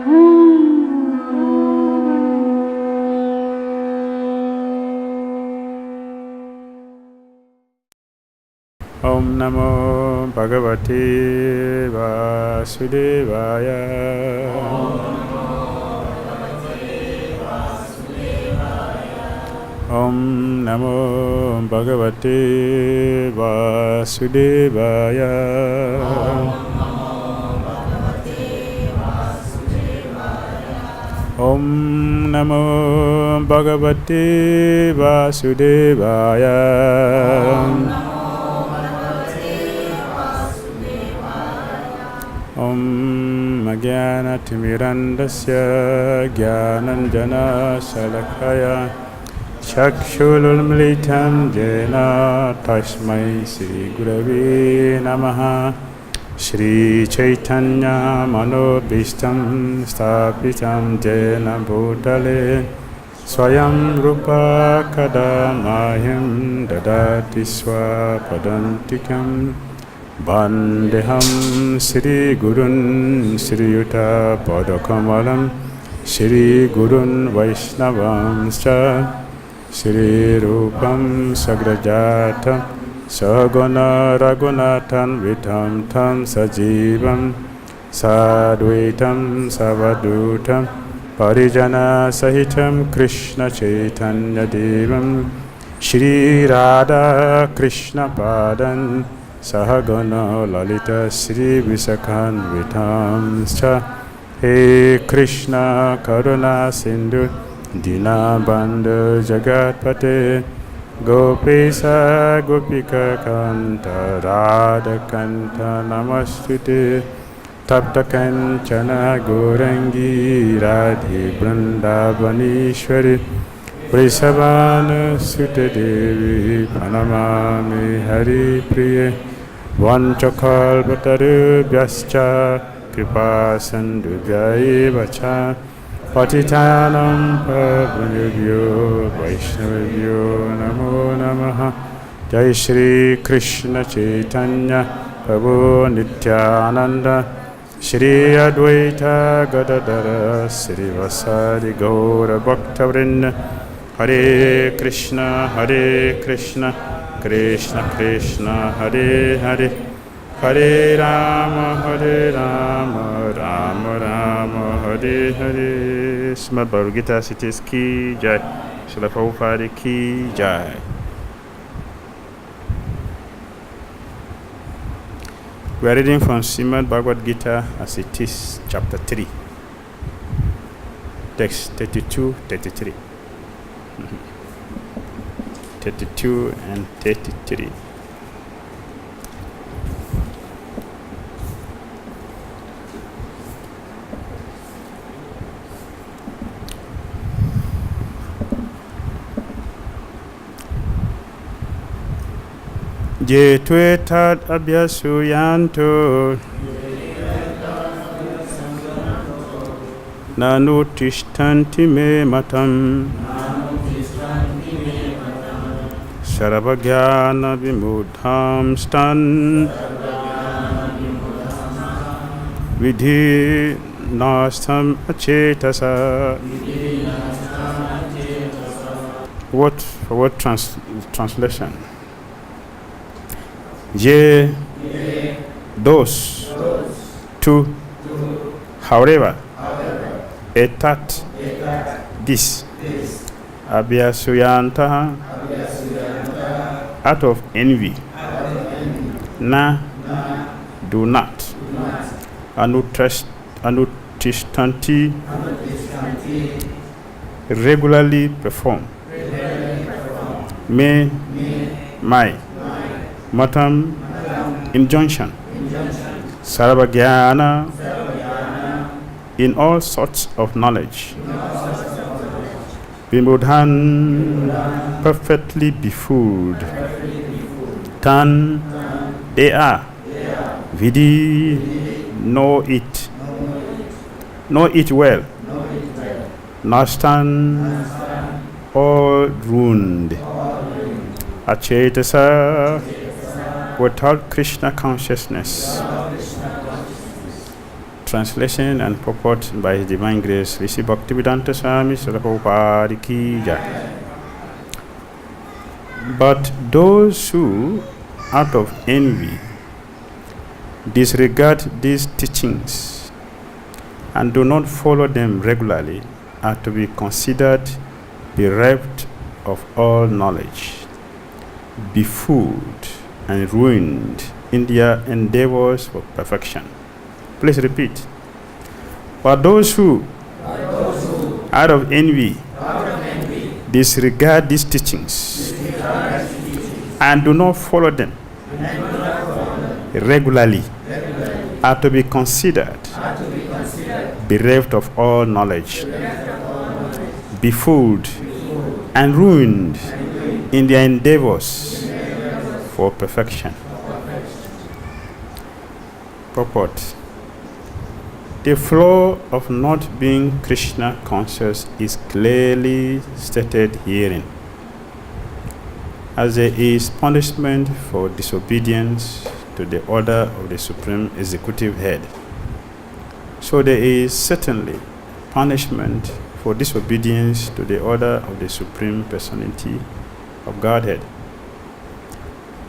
Om Namo Bhagavate Vasudevaya. Om Namo Bhagavate Vasudevaya. Om Namo Bhagavate Vasudevaya. Om Jnana-timirandasya Jnananjana Salakaya Chakshululmilitam Jena Tasmai Sri Gurave Namaha. Shri Chaitanya Manobhishtam Sthapitam Jena Bhutale Swayam Rupa Kadamahyam Dadati Swapadantikam Vandeham Sri Gurun Sri Yuta Padakamalam Sri Gurun Vaishnavamscha Sri Rupam Sagrajatam Sagana Raghunathan Vitam Tam Sajivam Sadvaitam Savadutam Parijana Sahitam Krishna Chaitanya Devam Shri Radha Krishna Padan Sahagana Lalita Sri Visakhan Vitamscha. He Krishna Karuna Sindhu Dinabandhu Jagatpate Gopesa Gopika Kanta Radha Kanta Namastute Tapta Kanchana Gorangi Radhi Vrindavanishwari Vrishabhana Sute Devi Pranamami Hari Priye Vanchakalpatarubhyascha Kripa Sandhubhya Cha Patitanam Pavanubhyo Vaishnavibhyo Namo Namaha. Jai Shri Krishna Chaitanya Prabhu Nityananda Shri Advaita Gadadara Sri Vasari Gaura Bhaktavrinda. Hare Krishna Krishna Krishna Hare Hare Hare Rama Rama Rama Hare Hare. Srimad Bhagavad-Gita cities ki jai. Srila Prabhupada ki jai. We are reading from Srimad Bhagavad-Gita as it is, chapter 3, text 32, 33. 32 and 33. Je tue tad abhyasuyanto nanu tishtanti me matam sarvajnana vimudham stan vidhi nastam achetasa. Word for word translation. Ye, those, to, however, etat, this, abhyasuyanta, out of envy, na, do not, anutishtanti, regularly perform, me, my, matam, injunction, sarvajnana, in all sorts of knowledge, vimudhan, perfectly befooled, tan, they are, vidi, know it well, nastan, all ruined, achetasa, without Krishna consciousness, Translation and purport by His Divine Grace, Rishi Bhaktivedanta Swami Srila Prabhupada Ki Jai. But those who, out of envy, disregard these teachings and do not follow them regularly are to be considered bereft of all knowledge, befooled and ruined in their endeavors for perfection. Please repeat. But those who, out of envy, disregard these teachings and do not follow them regularly are to be considered bereft of all knowledge, befooled and ruined in their endeavors for perfection. Purport. The flaw of not being Krishna conscious is clearly stated herein, as there is punishment for disobedience to the order of the Supreme Executive Head. So there is certainly punishment for disobedience to the order of the Supreme Personality of Godhead.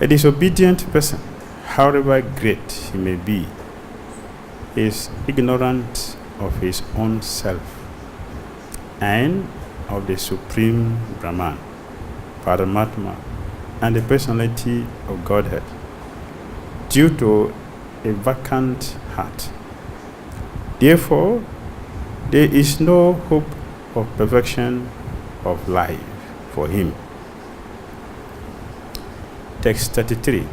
A disobedient person, however great he may be, is ignorant of his own self and of the Supreme Brahman, Paramatma, and the Personality of Godhead, due to a vacant heart. Therefore, there is no hope of perfection of life for him. Text 33.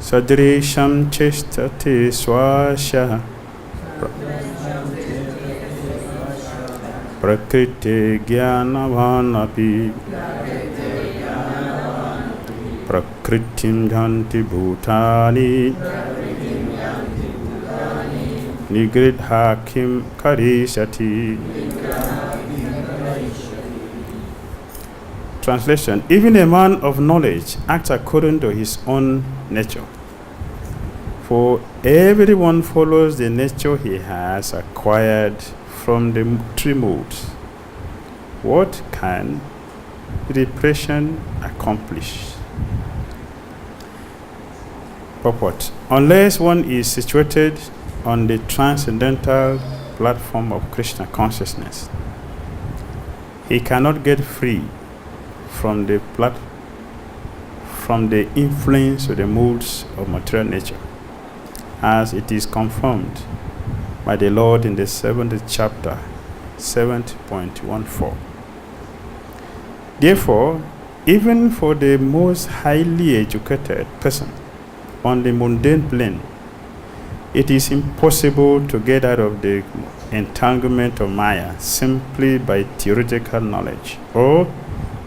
Sadrisham chestati swasya prakriti jnanavanapi prakritim janti bhutani nigridha kim karishati. Translation. Even a man of knowledge acts according to his own nature, for everyone follows the nature he has acquired from the three modes. What can repression accomplish? Purport. Unless one is situated on the transcendental platform of Krishna consciousness, he cannot get free from the influence of the moods of material nature, as it is confirmed by the Lord in the 7th chapter, 7.14. Therefore, even for the most highly educated person on the mundane plane, it is impossible to get out of the entanglement of Maya simply by theoretical knowledge or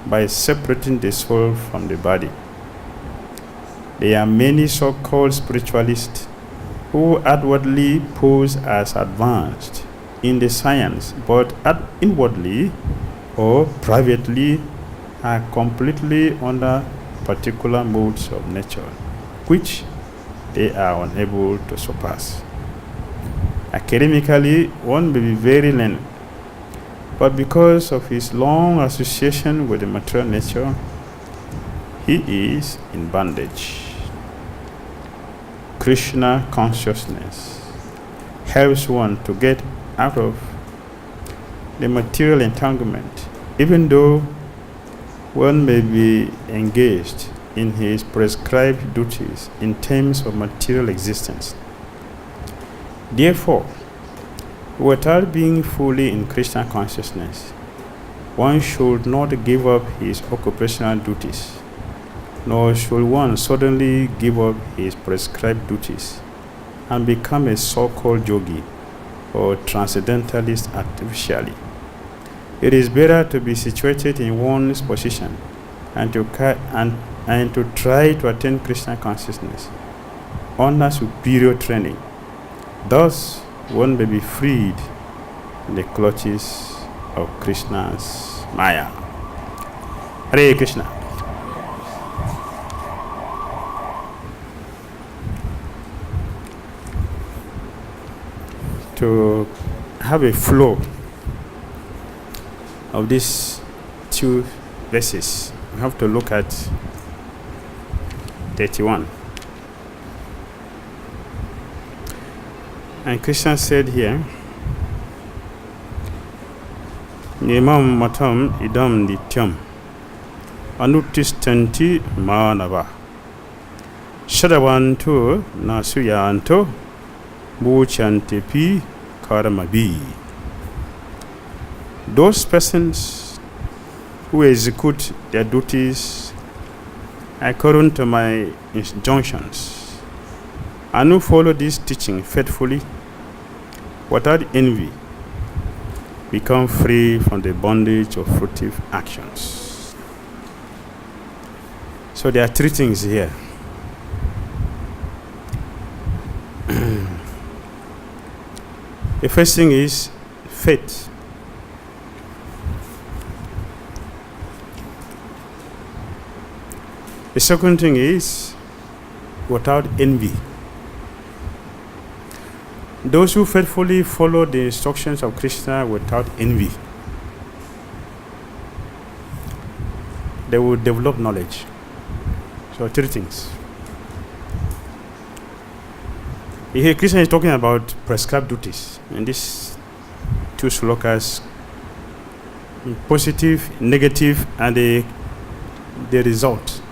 by separating the soul from the body. There are many so-called spiritualists who outwardly pose as advanced in the science, but inwardly or privately are completely under particular modes of nature, which they are unable to surpass. Academically, one may be very learned, but because of his long association with the material nature, he is in bondage. Krishna consciousness helps one to get out of the material entanglement, even though one may be engaged in his prescribed duties in terms of material existence. Therefore, without being fully in Krishna consciousness, one should not give up his occupational duties, nor should one suddenly give up his prescribed duties and become a so-called yogi or transcendentalist artificially. It is better to be situated in one's position and to try to attain Krishna consciousness under superior training. Thus, one may be freed from the clutches of Krishna's Maya. Hare Krishna. to have a flow of these two verses, we have to look at 31. And Krishna said here, Nimam matam idam nityam anutistanti manava shadavanto nasuyanto muchantepi karamabi. Those persons who execute their duties according to my injunctions and who follow this teaching faithfully without envy become free from the bondage of fruitive actions. So there are three things here. The first thing is faith. The second thing is without envy. Those who faithfully follow the instructions of Krishna without envy, they will develop knowledge. So three things. Here Krishna is talking about prescribed duties. And these two slokas, positive, negative, and the result.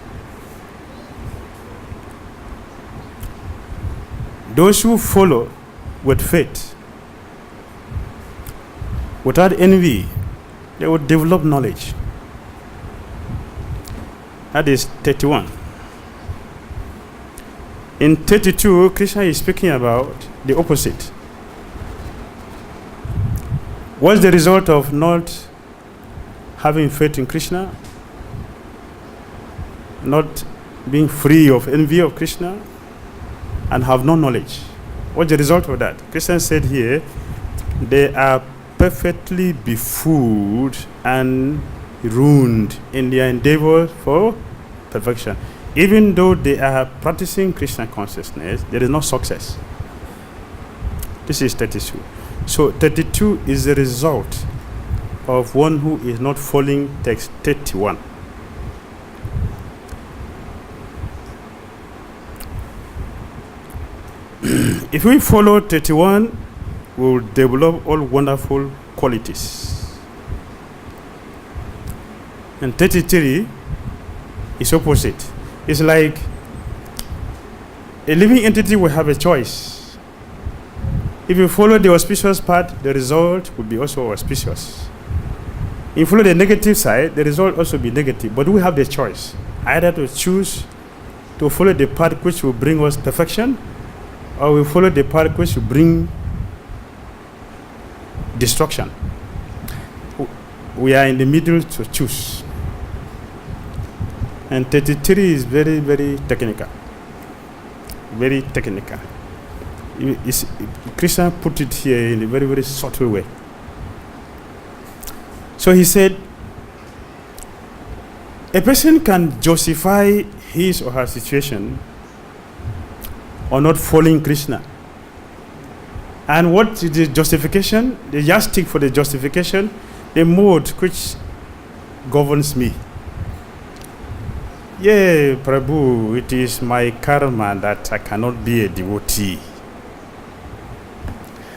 Those who follow with faith, without envy, they will develop knowledge. That is 31. In 32, Krishna is speaking about the opposite. What's the result of not having faith in Krishna? Not being free of envy of Krishna and have no knowledge. What's the result of that? Krishna said here, they are perfectly befooled and ruined in their endeavor for perfection. Even though they are practicing Krishna consciousness, there is no success. This is 32. So 32 is the result of one who is not following text 31. If we follow 31, we will develop all wonderful qualities. And 33 is opposite. It's like a living entity will have a choice. If you follow the auspicious path, the result will be also auspicious. If you follow the negative side, the result also be negative. But we have the choice, either to choose to follow the path which will bring us perfection, or we follow the path which will bring destruction. We are in the middle to choose. And 33 is very, very technical. Very technical. Krishna put it here in a very, very subtle way. So he said, a person can justify his or her situation or not following Krishna. And what is the justification? The yardstick for the justification, the mode which governs me. Yeah, Prabhu, it is my karma that I cannot be a devotee.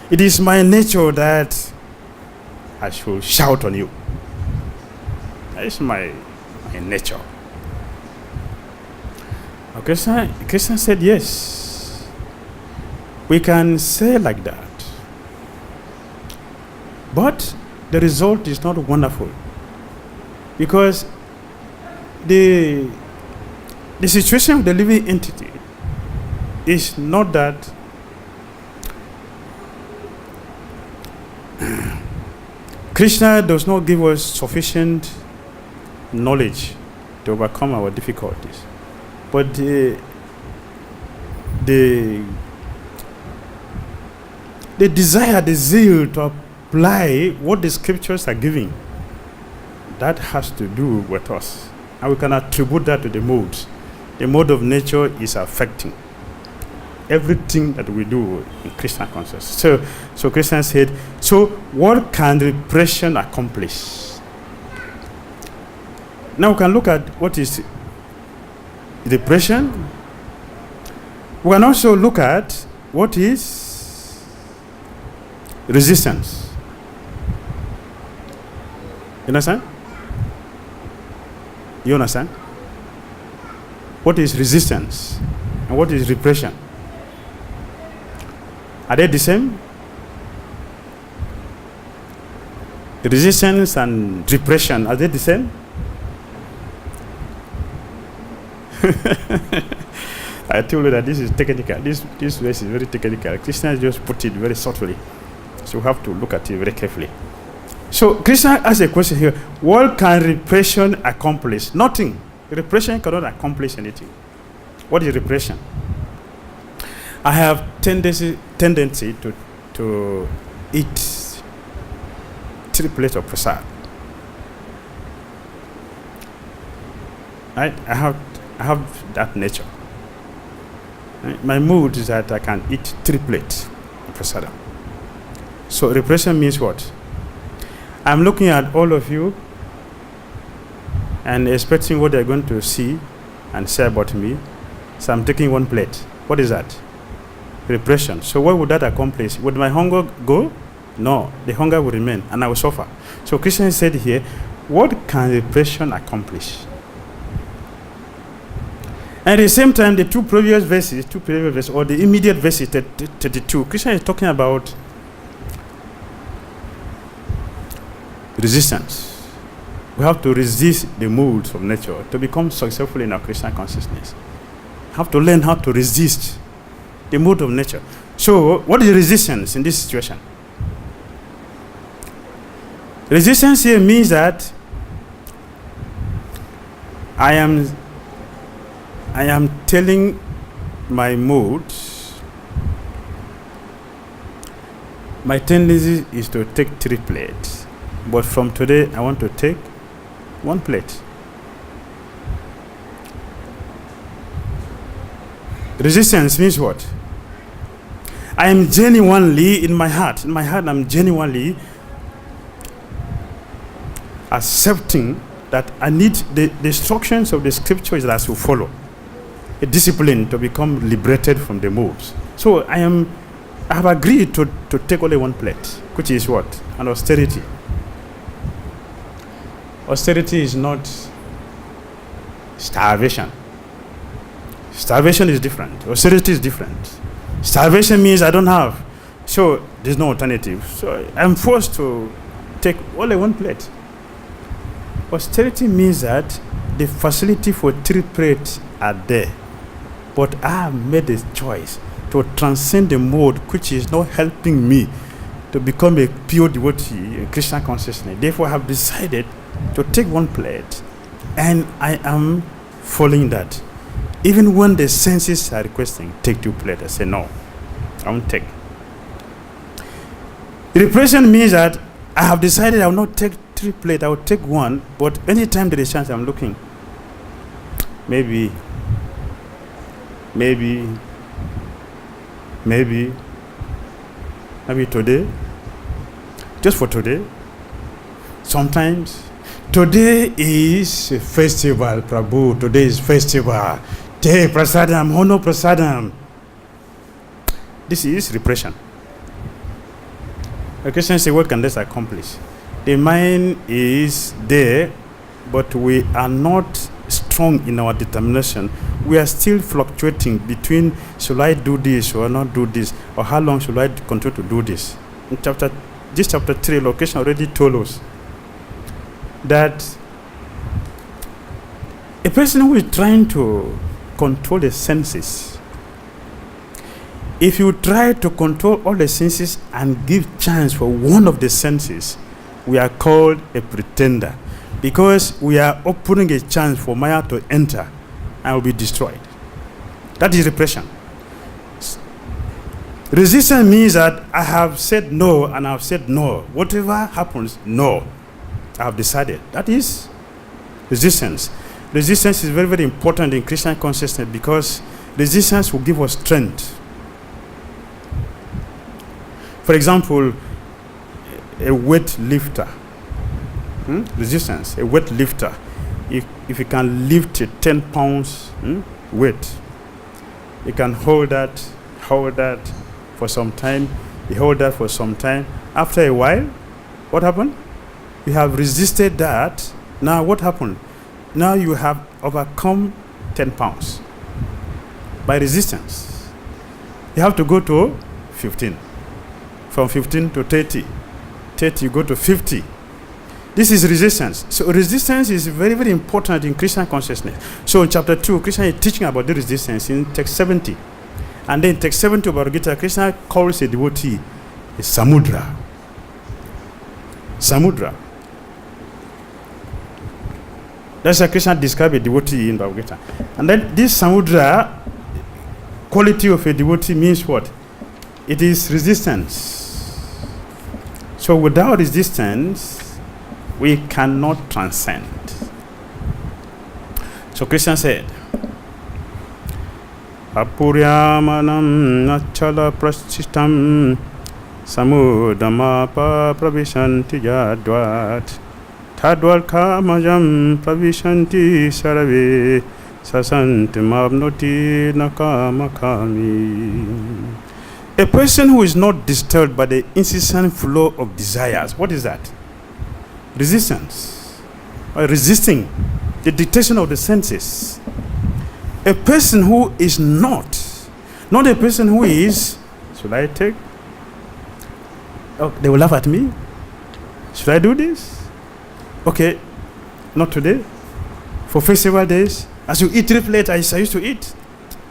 It is my nature that I should shout on you. That is my nature. Krishna said, yes, we can say like that. But the result is not wonderful. Because the situation of the living entity is not that Krishna does not give us sufficient knowledge to overcome our difficulties. But the desire, the zeal to apply what the scriptures are giving, that has to do with us. And we can attribute that to the modes. The mode of nature is affecting. everything that we do in Christian consciousness. So Christians said, so what can repression accomplish? Now we can look at what is repression. We can also look at what is resistance. You understand? You understand? What is resistance and what is repression? Are they the same? Resistance and repression, are they the same? I told you that this is technical. This verse is very technical. Christians just put it very subtly. So we have to look at it very carefully. So Christian asks a question here. What can repression accomplish? Nothing. Repression cannot accomplish anything. What is repression? I have tendency to eat 3 plates of prasad. Right? I have that nature. Right? My mood is that I can eat 3 plates of prasad. So repression means what? I'm looking at all of you and expecting what they're going to see and say about me. So I'm taking 1 plate. What is that? Repression. So what would that accomplish? Would my hunger go? No. The hunger will remain and I will suffer. So Christian said here, what can repression accomplish? And at the same time, the two previous verses, or the immediate verses, 32, Christian is talking about resistance. We have to resist the moods of nature to become successful in our Christian consciousness. We have to learn how to resist the mood of nature. So, what is resistance in this situation? Resistance here means that I am telling my moods, my tendency is to take 3 plates. But from today, I want to take 1 plate. Resistance means what? I am genuinely in my heart, I'm genuinely accepting that I need the instructions of the scriptures that I should follow. A discipline to become liberated from the moods. So I have agreed to take only 1 plate, which is what? An austerity. Austerity is not starvation. Starvation is different. Austerity is different. Starvation means I don't have, so there's no alternative. So I'm forced to take only 1 plate. Austerity means that the facility for 3 plates are there, but I have made a choice to transcend the mode which is not helping me to become a pure devotee in Krishna consciousness. Therefore, I have decided to take 1 plate, and I am following that. Even when the senses are requesting, take 2 plates, I say no, I won't take. Repression means that I have decided I will not take 3 plates, I will take 1, but anytime there is a chance, I'm looking. Maybe today, just for today. Sometimes, today is a festival, Prabhu, today is festival. Te prasadam, hono prasadam. This is repression. The question says, what can this accomplish? The mind is there, but we are not strong in our determination. We are still fluctuating between, should I do this or not do this, or how long should I continue to do this? In chapter 3, location already told us that a person who is trying to control the senses, if you try to control all the senses and give chance for one of the senses, we are called a pretender, because we are opening a chance for Maya to enter and will be destroyed. That is repression. Resistance means that I have said no and I have said no. Whatever happens, no. I have decided. That is resistance. Resistance is very, very important in Christian consciousness, because resistance will give us strength For example, a weight lifter, resistance, a weight lifter, if you can lift a 10 pounds weight, you can hold that for some time. You hold that for some time. After a while, what happened? You have resisted that. Now what happened? Now you have overcome 10 pounds by resistance. You have to go to 15. From 15 to 30. 30, you go to 50. This is resistance. So resistance is very, very important in Krishna consciousness. So in chapter 2, Krishna is teaching about the resistance in text 70. And then in text 70 of Bhagavad-Gita, Krishna calls a devotee a samudra. Samudra. That's how Krishna describes a devotee in Bhagavad-Gita. And then this samudra, quality of a devotee means what? It is resistance. So without resistance, we cannot transcend. So Krishna said, Apuryamanam nachala prasthishtam samudamapa pravishanti yadvat tadval kamajam pravishanti sarave sasanti mabnoti nakamakami. A person who is not disturbed by the incessant flow of desires, what is that? Resistance. Or resisting the dictation of the senses. A person who is not a person who is, should I take? Oh, they will laugh at me. Should I do this? Okay, not today. For festival days, as you eat late as I used to eat,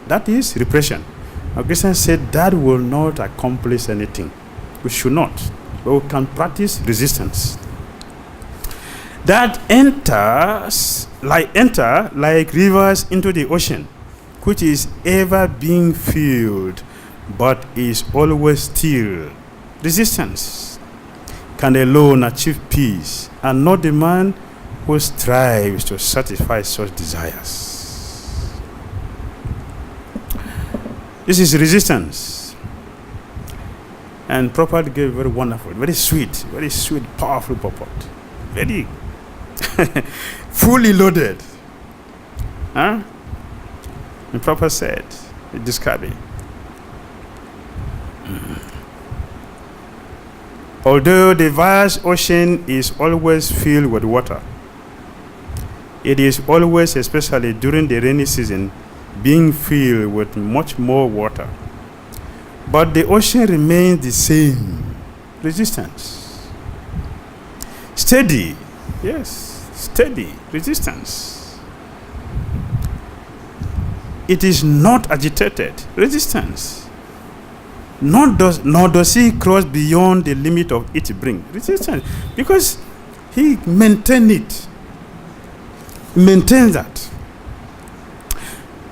that is repression. Now, Krishna said that will not accomplish anything. We should not. But we can practice resistance. That enter like rivers into the ocean, which is ever being filled, but is always still. Resistance can alone achieve peace, and not the man who strives to satisfy such desires. This is resistance. And Prabhupada gave very wonderful, very sweet, powerful purport. Very fully loaded. Huh? And Prabhupada said, describing. Although the vast ocean is always filled with water, it is always, especially during the rainy season, being filled with much more water. But the ocean remains the same. Resistance. Steady. Yes, steady. Resistance. It is not agitated. Resistance. Nor does he cross beyond the limit of its brink. Resistance. Because he maintains it. Maintains that.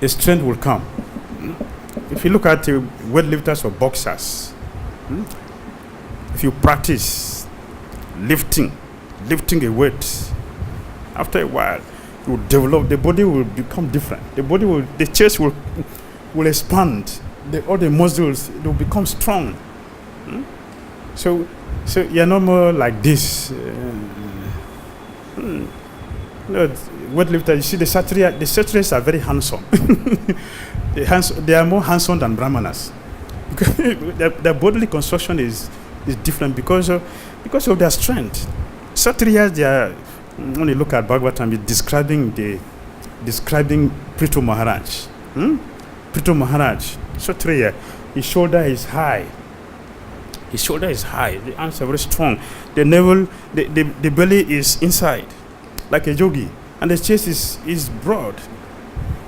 The strength will come. If you look at the weightlifters or boxers, if you practice lifting a weight, after a while, you will develop. The body will become different. The chest will expand. All the muscles will become strong. So you're no more like this. Weightlifter, you see the Kshatriyas are very handsome. They are more handsome than Brahmanas. Their bodily construction is different because of their strength. Kshatriyas, they are, when you look at Bhagavatam, describing Prithu Maharaj. Prithu Maharaj, Kshatriya, his shoulder is high. The arms are very strong. The navel, the belly is inside, like a yogi, and the chest is broad.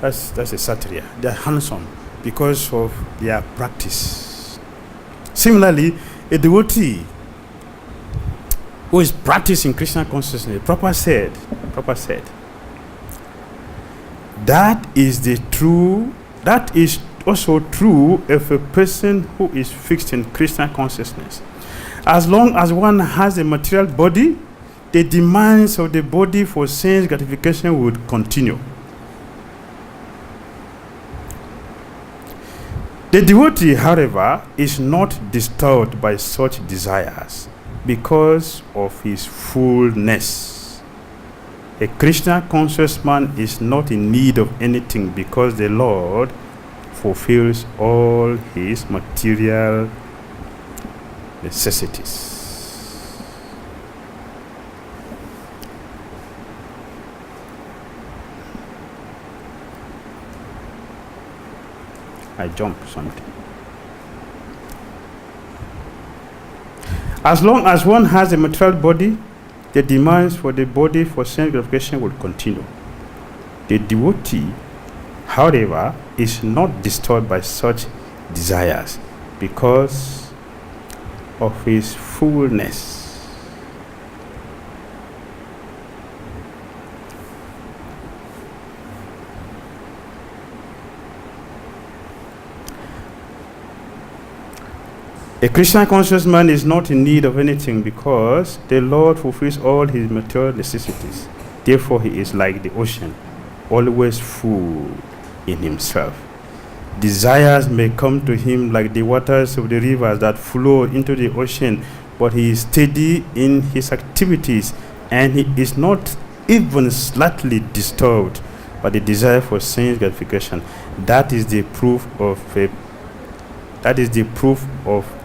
That's a Kshatriya. They are handsome because of their practice. Similarly, a devotee who is practicing Krishna consciousness, Prabhupada said, that is also true of a person who is fixed in Krishna consciousness. As long as one has a material body, the demands of the body for sense gratification would continue. The devotee, however, is not disturbed by such desires because of his fullness. A Krishna conscious man is not in need of anything because the Lord fulfills all his material necessities. I jumped something. As long as one has a material body, the demands for the body for sense gratification will continue. The devotee, however, is not disturbed by such desires because of his fullness. A Krishna conscious man is not in need of anything because the Lord fulfills all his material necessities. Therefore, he is like the ocean, always full in himself. Desires may come to him like the waters of the rivers that flow into the ocean, but he is steady in his activities and he is not even slightly disturbed by the desire for sense gratification. That is the proof of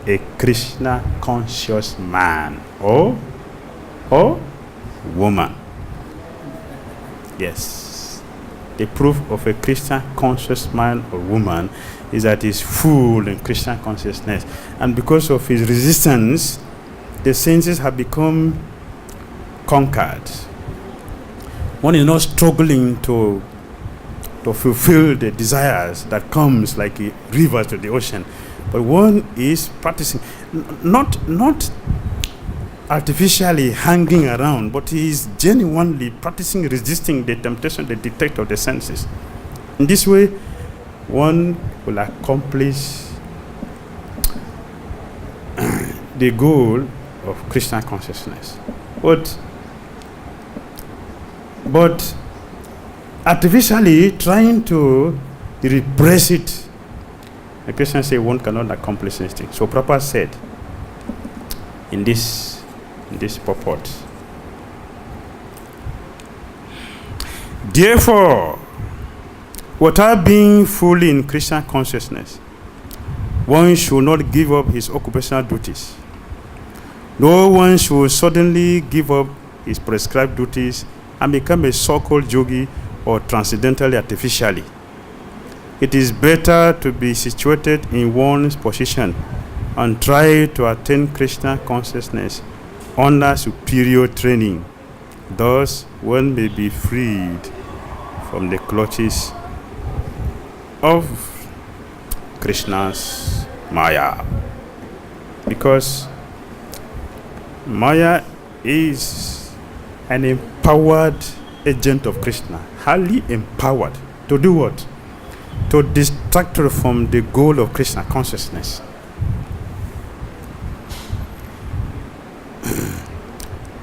a Krishna conscious man or woman. Yes. The proof of a Krishna conscious man or woman is that he is full in Krishna consciousness. And because of his resistance, the senses have become conquered. One is not struggling to fulfill the desires that comes like a river to the ocean. But one is practicing, not artificially hanging around, but he is genuinely practicing, resisting the temptation, the dictate of the senses. In this way, one will accomplish the goal of Krishna consciousness. But artificially trying to repress it, the Christians say one cannot accomplish anything. So Prabhupada said in this purport, therefore, without being fully in Krishna consciousness, one should not give up his occupational duties. No one should suddenly give up his prescribed duties and become a so-called yogi or transcendentally artificially. It is better to be situated in one's position and try to attain Krishna consciousness under superior training. Thus, one may be freed from the clutches of Krishna's Maya. Because Maya is an empowered agent of Krishna, highly empowered to do what? To distract her from the goal of Krishna consciousness.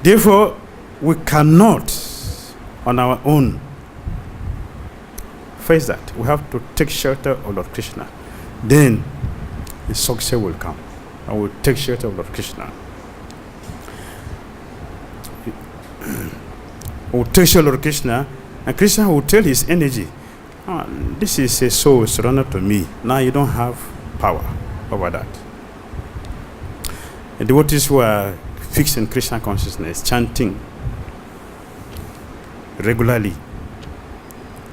Therefore, we cannot on our own face that. We have to take shelter of Lord Krishna. Then the success will come. And we'll take shelter of Lord Krishna. We'll take shelter of Lord Krishna, and Krishna will tell his energy, this is a soul surrendered to me. Now you don't have power over that. The devotees who are fixed in Krishna consciousness, chanting regularly,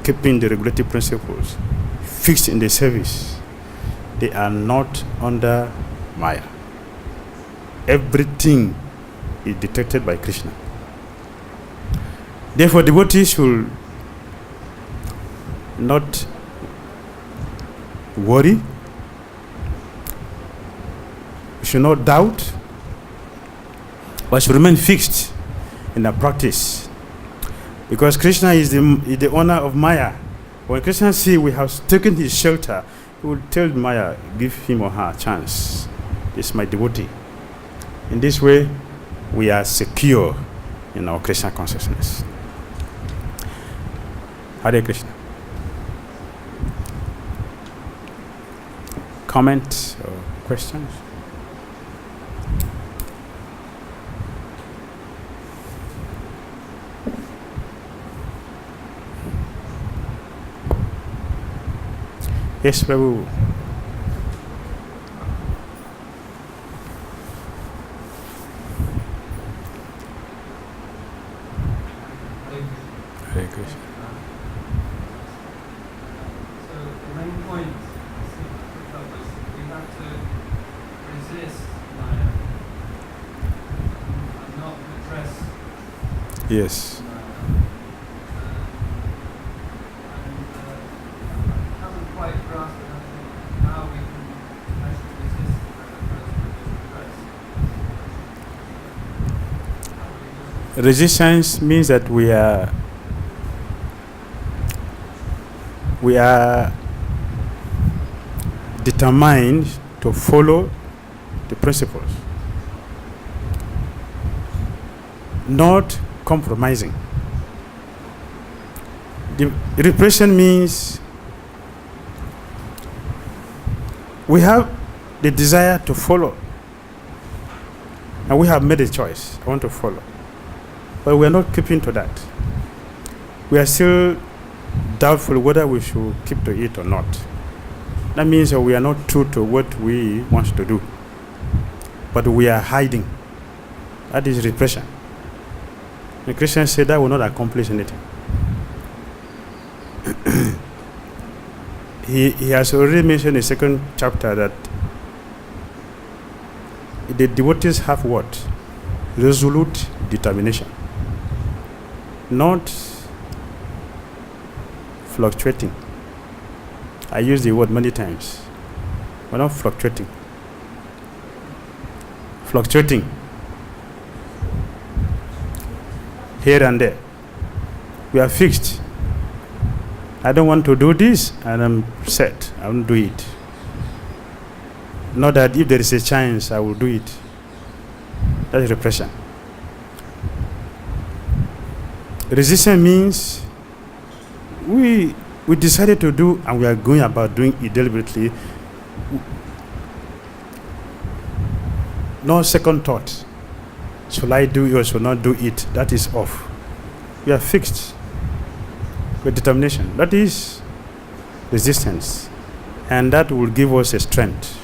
keeping the regulative principles, fixed in the service, they are not under Maya. Everything is detected by Krishna. Therefore, devotees should not worry, should not doubt, but should remain fixed in their practice. Because Krishna is the owner of Maya. When Krishna sees we have taken his shelter, he will tell Maya, give him or her a chance. This is my devotee. In this way, we are secure in our Krishna consciousness. Hare Krishna. comments or questions? Yes, Prabhu. Hare Krishna. So the main point is we have to resist Maya and not repress Yes. Maya. I haven't quite grasped how we can actually resist Maya. Resistance means that we are determined to follow the principles, not compromising. The repression means we have the desire to follow, and we have made a choice. I want to follow, but we are not keeping to that. We are still doubtful whether we should keep to it or not. That means that we are not true to what we want to do, but we are hiding. That is repression. The Christians say that will not accomplish anything. He has already mentioned in the second chapter that the devotees have what? Resolute determination. Not fluctuating. I use the word many times. We're not fluctuating. Fluctuating. Here and there. We are fixed. I don't want to do this, and I'm set. I won't do it. Not that if there is a chance, I will do it. That is repression. Resistance means we decided to do, and we are going about doing it deliberately. No second thought. Shall I do it or shall not do it? That is off. We are fixed with determination. That is resistance. And that will give us a strength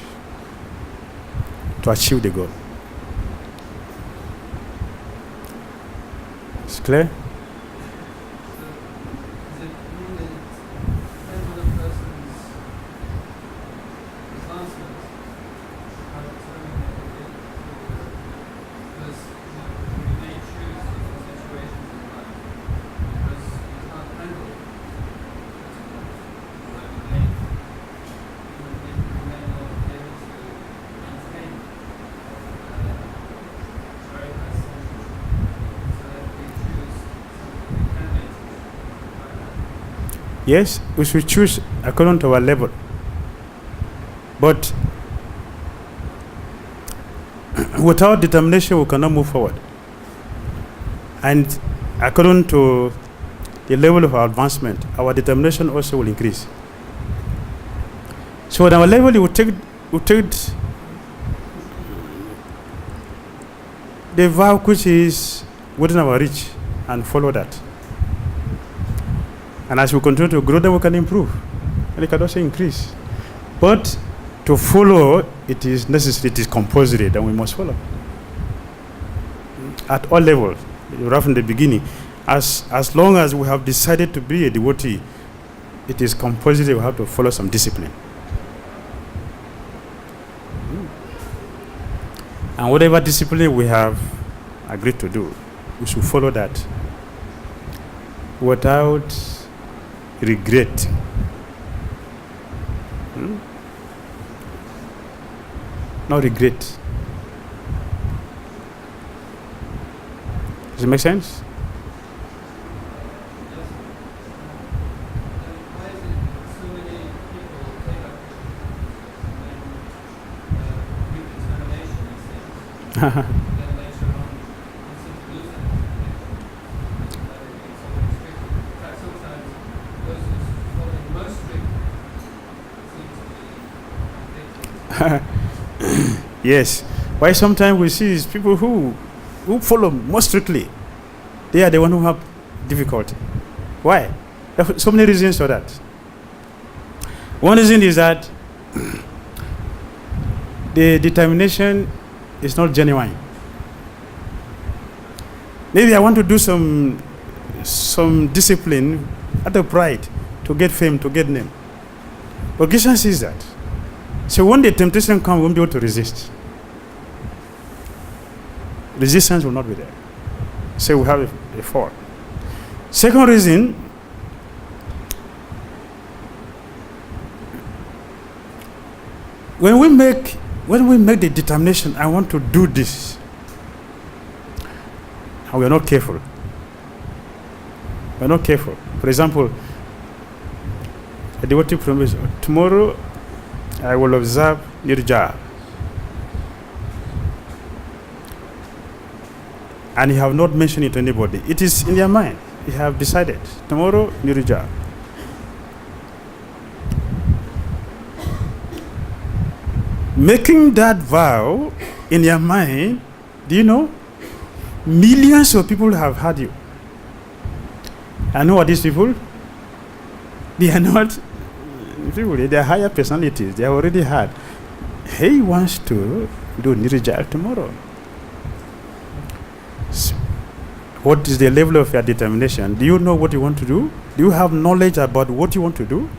to achieve the goal. It's clear? Yes, we should choose according to our level. But without determination, we cannot move forward. And according to the level of our advancement, our determination also will increase. So at our level, we take the vow which is within our reach and follow that. And as we continue to grow, then we can improve. And it can also increase. But to follow, it is necessary, it is compulsory, then we must follow. At all levels, right from the beginning. As long as we have decided to be a devotee, it is compulsory, we have to follow some discipline. And whatever discipline we have agreed to do, we should follow that without regret. No regret. Does it make sense? Yes. Why sometimes we see is people who follow more strictly. They are the one who have difficulty. Why? There are so many reasons for that. One reason is that the determination is not genuine. Maybe I want to do some discipline out of pride to get fame, to get name. But Krishna sees that. So when the temptation comes, we won't be able to resist. Resistance will not be there. So we have a fall. Second reason, when we make the determination, I want to do this, and we are not careful. We are not careful. For example, a devotee promise, tomorrow I will observe Nirjala. And you have not mentioned it to anybody. It is in your mind. You have decided. Tomorrow, Nirjala. Making that vow in your mind, do you know? Millions of people have heard you. And who are these people? They are not people, they are higher personalities. They have already heard. He wants to do Nirjala tomorrow. So, what is the level of your determination? Do you know what you want to do? Do you have knowledge about what you want to do?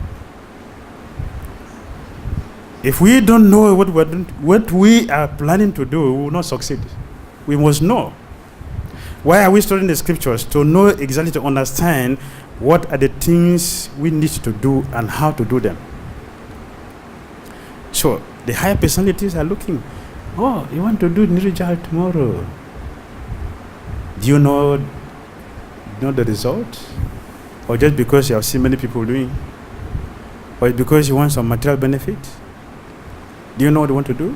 If we don't know what we are planning to do, we will not succeed. We must know. Why are we studying the scriptures? To know exactly, to understand what are the things we need to do and how to do them. So the higher personalities are looking, oh, you want to do Nirjala tomorrow. Do you know the result? Or just because you have seen many people doing? Or because you want some material benefit? Do you know what you want to do?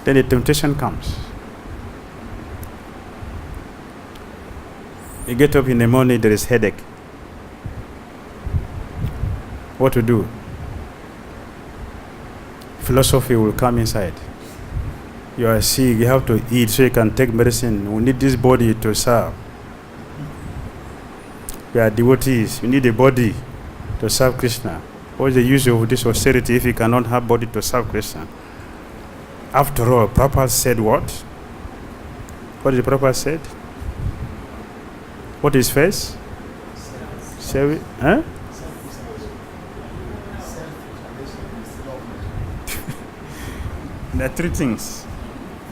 Then the temptation comes. You get up in the morning, there is headache. What to do? Philosophy will come inside. You are sick, you have to eat so you can take medicine. We need this body to serve. We are devotees, we need a body to serve Krishna. What is the use of this austerity if you cannot have body to serve Krishna? After all, Prabhupada said what? What did Prabhupada said? What is first? Shall we? Huh? There are three things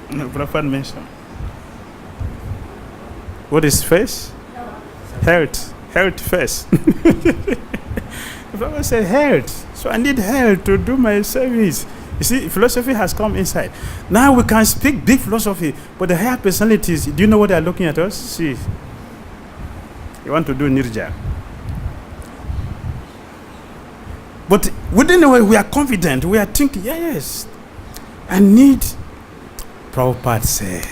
Prabhupada mentioned. What is first? Health. Health first. Prabhupada said health. So I need health to do my service. You see, philosophy has come inside. Now we can speak big philosophy, but the higher personalities, do you know what they are looking at us? See, you want to do Nirjala. But within a way, we are confident. We are thinking, yes, I need. Prabhupada said,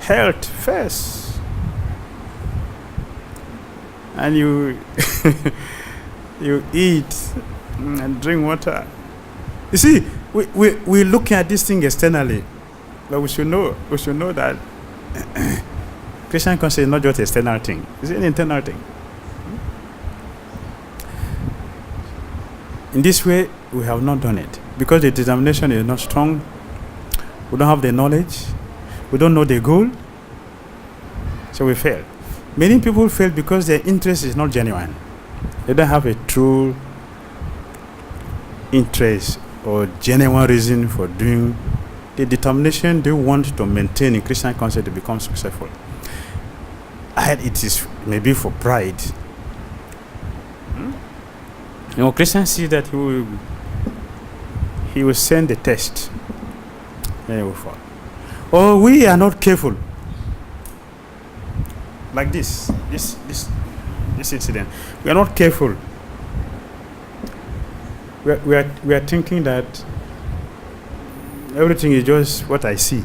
health first. And you you eat and drink water. You see, we look at this thing externally, but we should know that Christian consciousness is not just an external thing; it's an internal thing. In this way, we have not done it because the determination is not strong. We don't have the knowledge. We don't know the goal, so we fail. Many people fail because their interest is not genuine. They don't have a true interest or genuine reason for doing the determination they want to maintain in Christian consciousness to become successful. It is maybe for pride. You know, Christians see that he will send the test, then he will fall. Or we are not careful. Like this incident. We are not careful. We are thinking that everything is just what I see.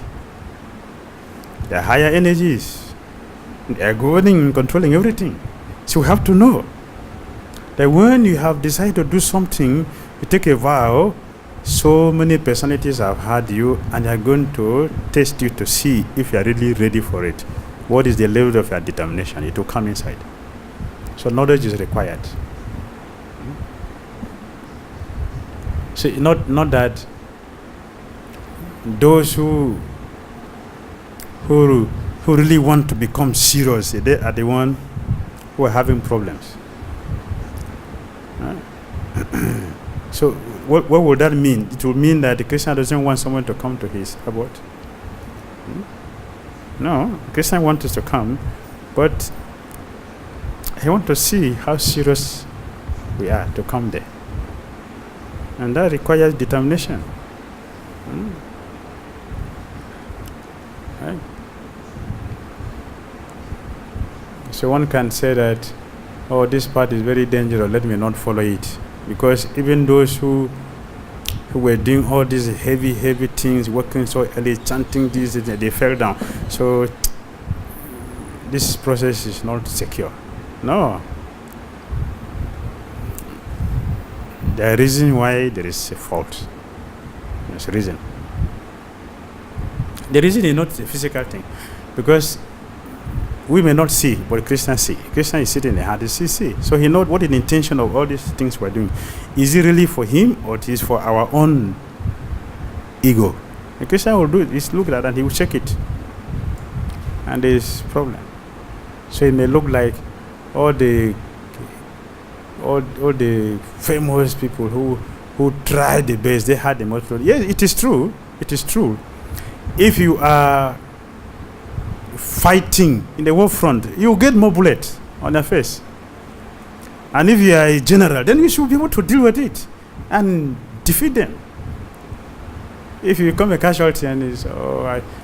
There are higher energies. They are governing and controlling everything. So we have to know that when you have decided to do something, you take a vow, So many personalities have had you, and they are going to test you to see if you are really ready for it. What is the level of your determination? It will come inside. So knowledge is required. So not that those who really want to become serious, they are the one who are having problems. So what would that mean? It would mean that the Christian doesn't want someone to come to his abode. No, the Christian wants us to come, but he wants to see how serious we are to come there. And that requires determination. Right? So one can say that, oh, this path is very dangerous, let me not follow it. Because even those who were doing all these heavy things, working so early, chanting this, they fell down. So this process is not secure. No. There is a reason why there is a fault. There's a reason. The reason is not a physical thing. Because we may not see, but Christians see. Christian is sitting in the heart, he see. So he knows what is the intention of all these things we're doing. Is it really for him, or it is for our own ego? A Christian will do it. He's look at that and he will check it. And there is problem. So it may look like all the famous people who tried the best, they had the most problem. Yes, it is true. It is true. If you are fighting in the war front, you get more bullets on your face. And if you are a general, then you should be able to deal with it and defeat them. If you become a casualty and it's,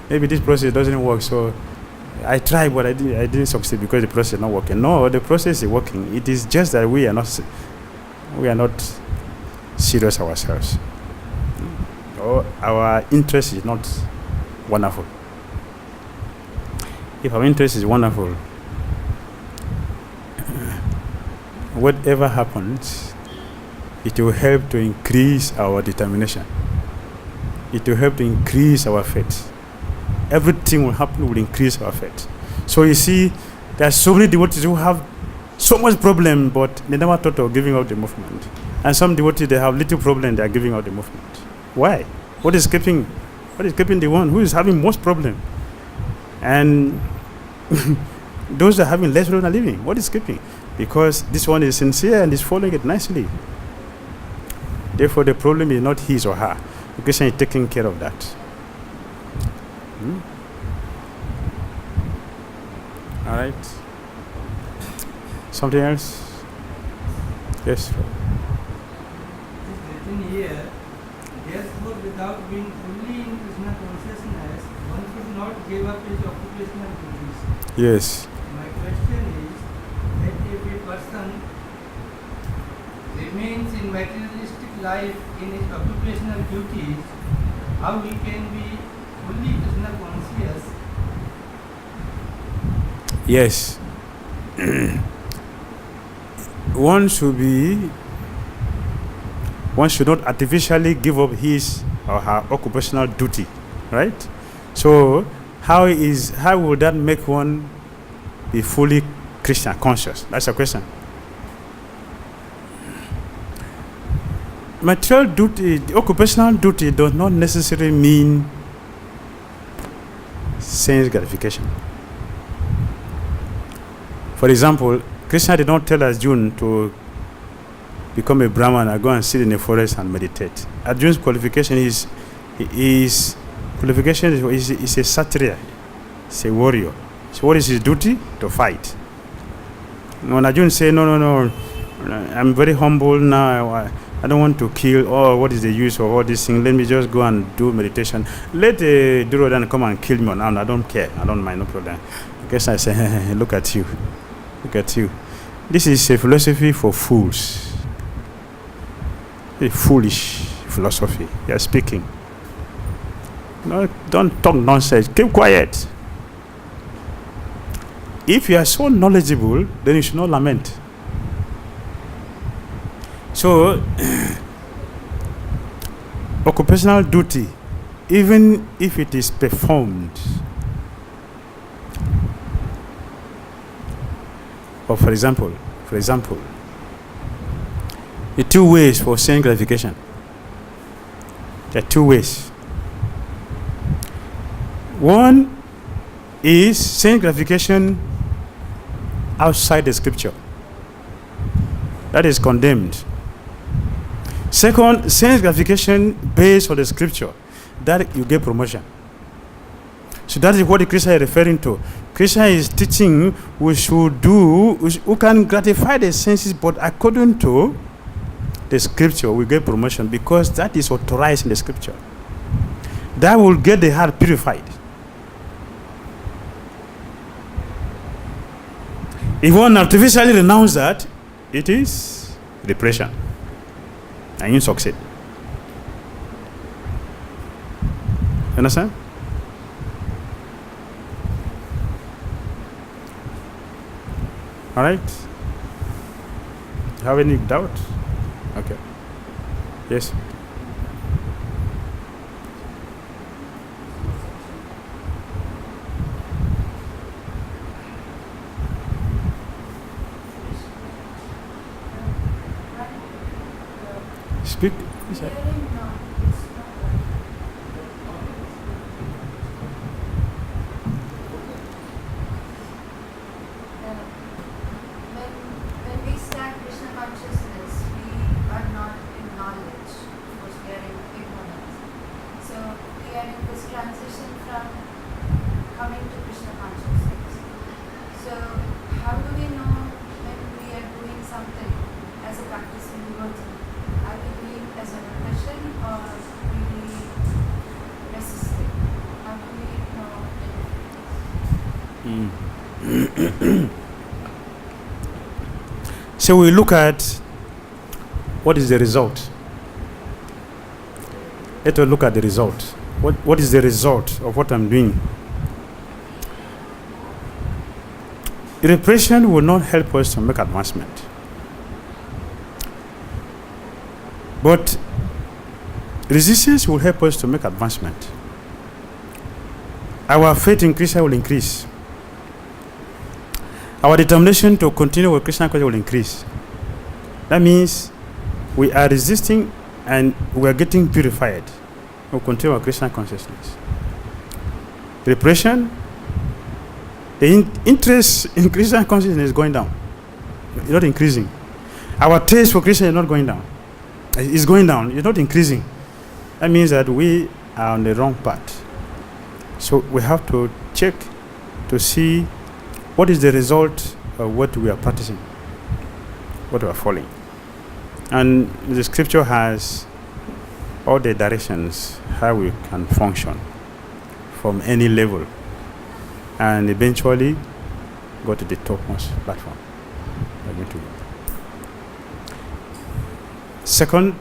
maybe this process doesn't work, so I tried, but I didn't succeed because the process is not working. No, the process is working. It is just that we are not serious ourselves. Our interest is not wonderful. If our interest is wonderful, whatever happens, it will help to increase our determination. It will help to increase our faith. Everything will happen will increase our faith. So you see, there are so many devotees who have so much problem, but they never thought of giving up the movement. And some devotees, they have little problem, they are giving up the movement. Why? What is keeping the one who is having most problem? And those that are having less problem are living. What is keeping? Because this one is sincere and is following it nicely. Therefore, the problem is not his or her. The Christian is taking care of that. All right. Something else? Yes. It is written here, therefore, without being fully in Krishna consciousness, one should not give up his occupational duties. Yes. My question is that if a person remains in materialistic life in his occupational duties, how he can be fully Krishna conscious? Yes. One should not artificially give up his or her occupational duty, right? So how would that make one be fully Krishna conscious? That's a question. Material duty, occupational duty does not necessarily mean sense gratification. For example, Krishna did not tell Arjuna to become a Brahman and go and sit in the forest and meditate. Arjuna's qualification is a Kshatriya, he's a warrior. So what is his duty? To fight. When Arjuna say, no, I'm very humble now, I don't want to kill, what is the use of all these things? Let me just go and do meditation. Let Dhira then come and kill me. I don't care. I don't mind, no problem. Krishna say, look at you. Look at you. This is a philosophy for fools. A foolish philosophy. You are speaking. No, don't talk nonsense. Keep quiet. If you are so knowledgeable, then you should not lament. So, occupational duty, even if it is performed, or for example, the two ways for sense gratification. There are two ways. One is sense gratification outside the scripture. That is condemned. Second, sense gratification based on the scripture. That you get promotion. So that is what the Krishna is referring to. Krishna is teaching we can gratify the senses, but according to the scripture, we get promotion because that is authorized in the scripture. That will get the heart purified. If one artificially renounce that, it is depression. And you succeed. You understand? All right. Have any doubt? Okay. Yes. Speak. So we look at what is the result. Let us look at the result. What is the result of what I'm doing? Repression will not help us to make advancement. But resistance will help us to make advancement. Our faith in Krishna will increase. Our determination to continue with Krishna consciousness will increase. That means we are resisting and we are getting purified. We'll continue with Krishna consciousness. Repression, the interest in Krishna consciousness is going down. It's not increasing. Our taste for Krishna is not going down. It's going down. It's not increasing. That means that we are on the wrong path. So we have to check to see what is the result of what we are practicing, what we are following. And the scripture has all the directions how we can function from any level and eventually go to the topmost platform. Second,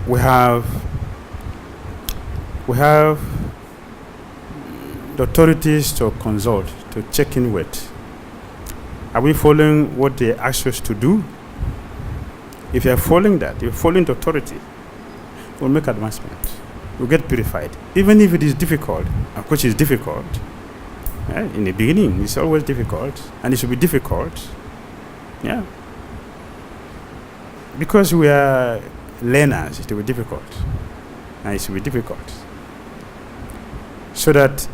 we have the authorities to consult, to check in with. Are we following what they ask us to do? If you are following that, you're following the authority, we'll make advancement. We'll get purified. Even if it is difficult, of course it's difficult. In the beginning, it's always difficult, and it should be difficult. Yeah. Because we are learners, it will be difficult. And it should be difficult. So that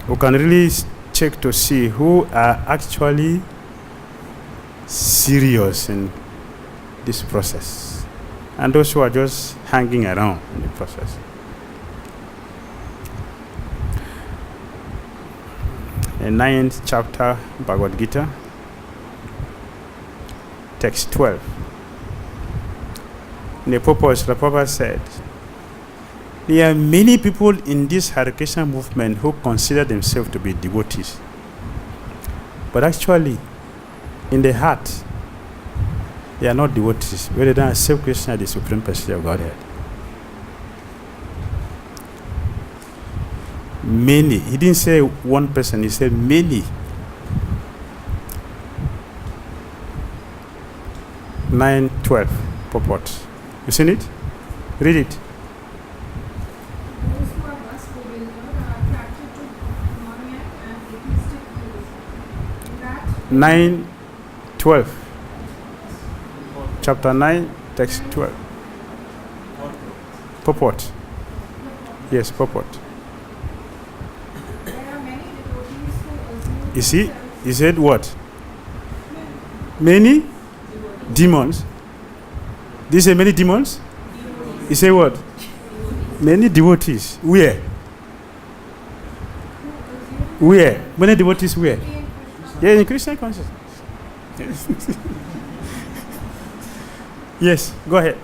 we can really check to see who are actually serious in this process and those who are just hanging around in the process. The 9th chapter, Bhagavad-Gita, text 12. In the purpose, the Prabhupada said, there are many people in this Hare Krishna movement who consider themselves to be devotees. But actually, in the heart, they are not devotees. But they don't accept Krishna, the Supreme Personality of Godhead. Many. He didn't say one person, he said many. 9:12 purport. You seen it? Read it. 9:12. Chapter 9, text 12. Purport. Yes, purport. There are many devotees who assume You see, themselves he said what? Many demons. Did you say many demons? He said what? Many devotees. Where? Where? Many devotees where? to be in Krishna. Yeah, in Christian consciousness. Yes, go ahead.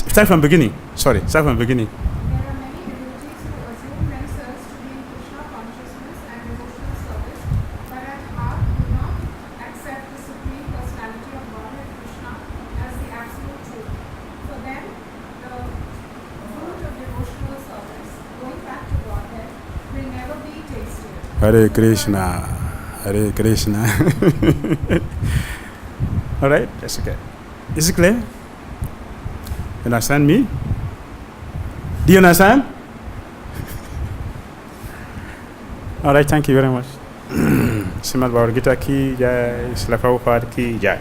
Start from beginning. Sorry, start from beginning. There are many devotees who assume themselves to be in Krishna consciousness and devotional service, but at heart do not accept the Supreme Personality of Godhead Krishna as the absolute truth. For them, the fruit of devotional service, going back to Godhead, will never be tasted. Hare Krishna. Hare Krishna. All right, that's okay. Is it clear? You understand me? Do you understand? All right, thank you very much. Srimad Bhagavad-Gita ki jai, Srila Prabhupada ki jai.